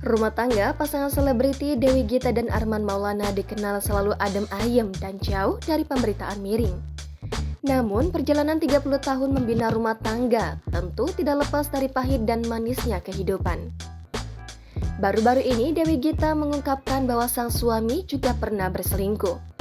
Rumah tangga pasangan selebriti Dewi Gita dan Armand Maulana dikenal selalu adem ayem dan jauh dari pemberitaan miring. Namun, perjalanan 30 tahun membina rumah tangga tentu tidak lepas dari pahit dan manisnya kehidupan. Baru-baru ini Dewi Gita mengungkapkan bahwa sang suami juga pernah berselingkuh.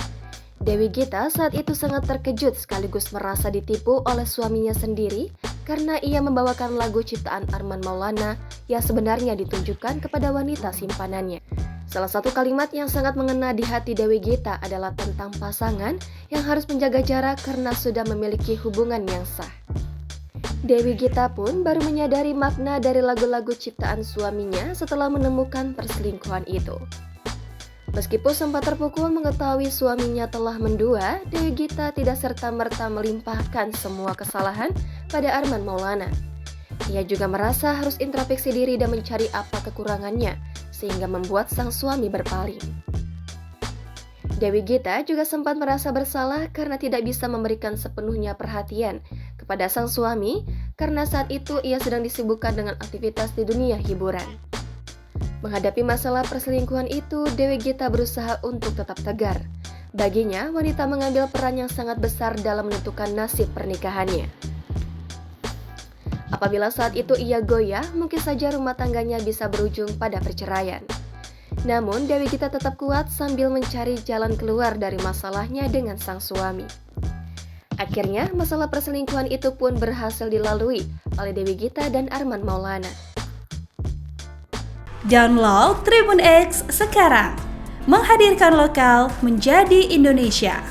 Dewi Gita saat itu sangat terkejut sekaligus merasa ditipu oleh suaminya sendiri karena ia membawakan lagu ciptaan Armand Maulana yang sebenarnya ditunjukkan kepada wanita simpanannya. Salah satu kalimat yang sangat mengena di hati Dewi Gita adalah tentang pasangan yang harus menjaga jarak karena sudah memiliki hubungan yang sah. Dewi Gita pun baru menyadari makna dari lagu-lagu ciptaan suaminya setelah menemukan perselingkuhan itu. Meskipun sempat terpukul mengetahui suaminya telah mendua, Dewi Gita tidak serta-merta melimpahkan semua kesalahan pada Armand Maulana. Ia juga merasa harus introspeksi diri dan mencari apa kekurangannya, sehingga membuat sang suami berpaling. Dewi Gita juga sempat merasa bersalah karena tidak bisa memberikan sepenuhnya perhatian kepada sang suami karena saat itu ia sedang disibukkan dengan aktivitas di dunia hiburan. Menghadapi masalah perselingkuhan itu, Dewi Gita berusaha untuk tetap tegar. Baginya, wanita mengambil peran yang sangat besar dalam menentukan nasib pernikahannya. Apabila saat itu ia goyah, mungkin saja rumah tangganya bisa berujung pada perceraian. Namun, Dewi Gita tetap kuat sambil mencari jalan keluar dari masalahnya dengan sang suami. Akhirnya, masalah perselingkuhan itu pun berhasil dilalui oleh Dewi Gita dan Armand Maulana. Download Tribun X sekarang, menghadirkan lokal menjadi Indonesia.